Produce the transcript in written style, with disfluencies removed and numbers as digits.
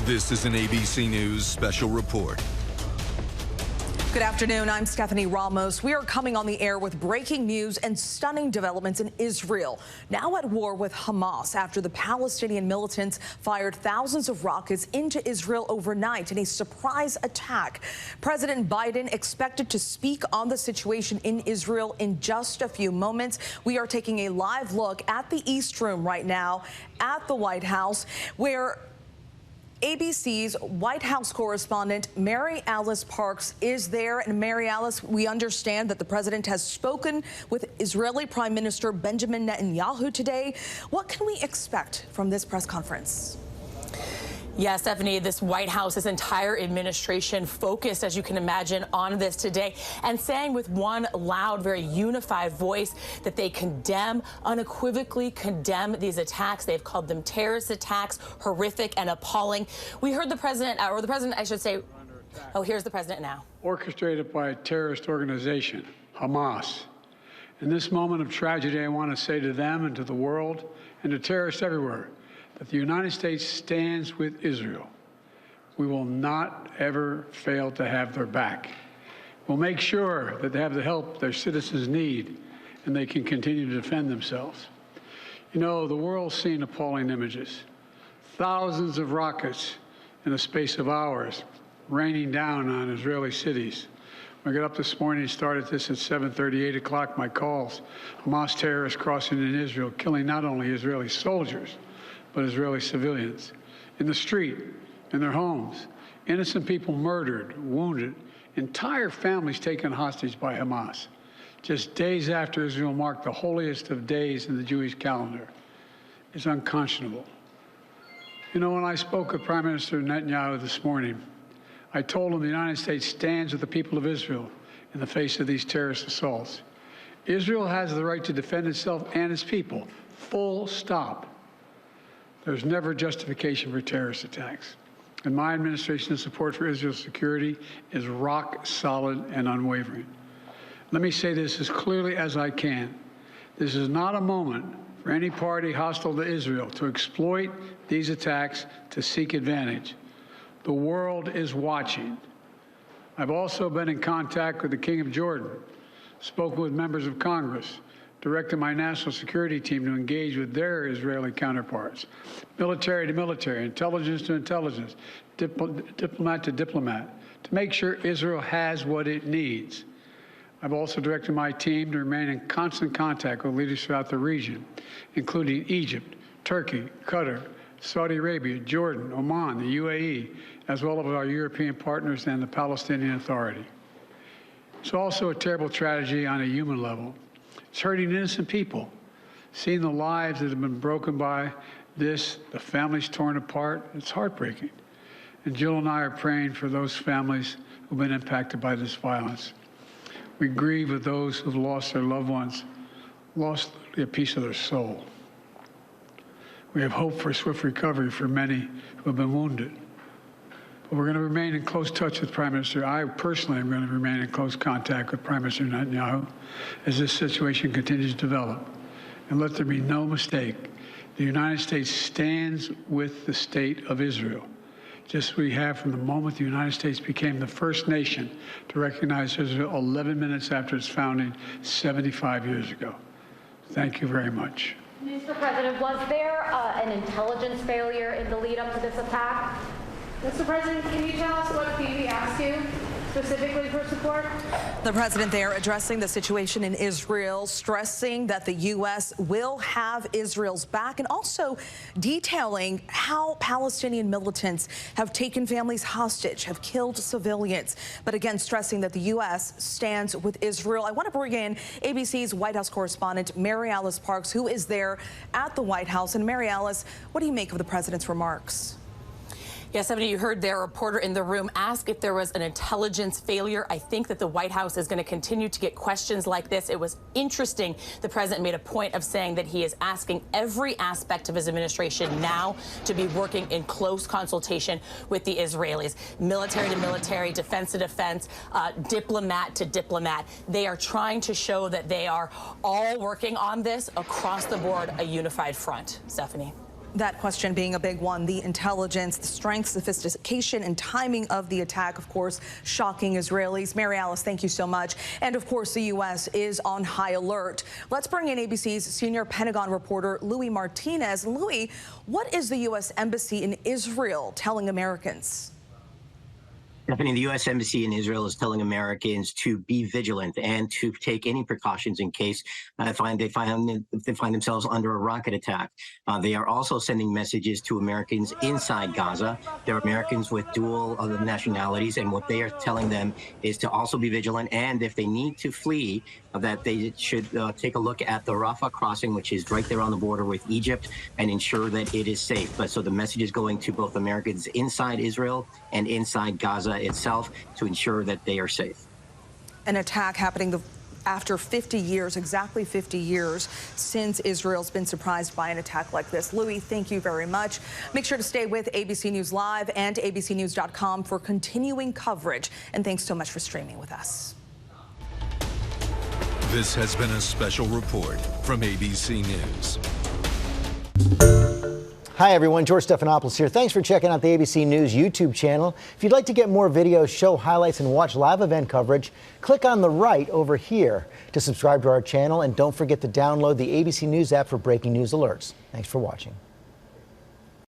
This is an ABC News special report. Good afternoon. I'm Stephanie Ramos. We are coming on the air with breaking news and stunning developments in Israel, now at war with Hamas after the Palestinian militants fired thousands of rockets into Israel overnight in a surprise attack. President Biden expected to speak on the situation in Israel in just a few moments. We are taking a live look at the East Room right now at the White House, where ABC's White House correspondent Mary Alice Parks is there. And Mary Alice, we understand that the president has spoken with Israeli Prime Minister Benjamin Netanyahu today. What can we expect from this press conference? Yeah, Stephanie, this White House, this entire administration focused, as you can imagine, on this today and saying with one loud, very unified voice that they condemn, unequivocally condemn these attacks. They've called them terrorist attacks, horrific and appalling. We heard the president, or the president, I should say. Oh, here's the president now. Orchestrated by a terrorist organization, Hamas. In this moment of tragedy, I want to say to them and to the world and to terrorists everywhere that the United States stands with Israel. We will not ever fail to have their back. We'll make sure that they have the help their citizens need and they can continue to defend themselves. You know, the world's seen appalling images. Thousands of rockets in the space of hours raining down on Israeli cities. When I got up this morning, started this at 7:30, 8 o'clock, my calls. Hamas terrorists crossing in Israel, killing not only Israeli soldiers, but Israeli civilians in the street, in their homes, innocent people murdered, wounded, entire families taken hostage by Hamas, just days after Israel marked the holiest of days in the Jewish calendar. It's unconscionable. You know, when I spoke with Prime Minister Netanyahu this morning, I told him the United States stands with the people of Israel in the face of these terrorist assaults. Israel has the right to defend itself and its people, full stop. There's never justification for terrorist attacks. And my administration's support for Israel's security is rock solid and unwavering. Let me say this as clearly as I can. This is not a moment for any party hostile to Israel to exploit these attacks to seek advantage. The world is watching. I've also been in contact with the King of Jordan, spoken with members of Congress, directed my national security team to engage with their Israeli counterparts, military to military, intelligence to intelligence, diplomat to diplomat, to make sure Israel has what it needs. I've also directed my team to remain in constant contact with leaders throughout the region, including Egypt, Turkey, Qatar, Saudi Arabia, Jordan, Oman, the UAE, as well as our European partners and the Palestinian Authority. It's also a terrible tragedy on a human level. It's hurting innocent people. Seeing the lives that have been broken by this, the families torn apart, it's heartbreaking. And Jill and I are praying for those families who've been impacted by this violence. We grieve with those who've lost their loved ones, lost a piece of their soul. We have hope for swift recovery for many who have been wounded. But we're going to remain in close touch with Prime Minister. I personally am going to remain in close contact with Prime Minister Netanyahu as this situation continues to develop. And let there be no mistake, the United States stands with the state of Israel, just as we have from the moment the United States became the first nation to recognize Israel 11 minutes after its founding 75 years ago. Thank you very much. Mr. President, was there an intelligence failure in the lead up to this attack? Mr. President, can you tell us what Phoebe asked you specifically for support? The president there addressing the situation in Israel, stressing that the U.S. will have Israel's back, and also detailing how Palestinian militants have taken families hostage, have killed civilians, but again stressing that the U.S. stands with Israel. I want to bring in ABC's White House correspondent Mary Alice Parks, who is there at the White House. And Mary Alice, what do you make of the president's remarks? Yes, Stephanie, you heard their reporter in the room ask if there was an intelligence failure. I think that the White House is going to continue to get questions like this. It was interesting. The president made a point of saying that he is asking every aspect of his administration now to be working in close consultation with the Israelis. Military to military, defense to defense, diplomat to diplomat. They are trying to show that they are all working on this across the board, a unified front. Stephanie. That question being a big one, the intelligence, the strength, sophistication, and timing of the attack, of course, shocking Israelis. Mary Alice, thank you so much. And of course, the U.S. is on high alert. Let's bring in ABC's senior Pentagon reporter, Louis Martinez. Louis, what is the U.S. Embassy in Israel telling Americans? Stephanie, the U.S. Embassy in Israel is telling Americans to be vigilant and to take any precautions in case they find themselves under a rocket attack. They are also sending messages to Americans inside Gaza. There are Americans with dual nationalities, and what they are telling them is to also be vigilant, and if they need to flee, that they should take a look at the Rafah crossing, which is right there on the border with Egypt, and ensure that it is safe. But so the message is going to both Americans inside Israel and inside Gaza itself to ensure that they are safe. An attack happening after 50 years, exactly 50 years since Israel's been surprised by an attack like this. Louis, thank you very much. Make sure to stay with ABC News Live and abcnews.com for continuing coverage. And thanks so much for streaming with us. This has been a special report from ABC News. Hi everyone, George Stephanopoulos here. Thanks for checking out the ABC News YouTube channel. If you'd like to get more videos, show highlights, and watch live event coverage, click on the right over here to subscribe to our channel, and don't forget to download the ABC News app for breaking news alerts. Thanks for watching.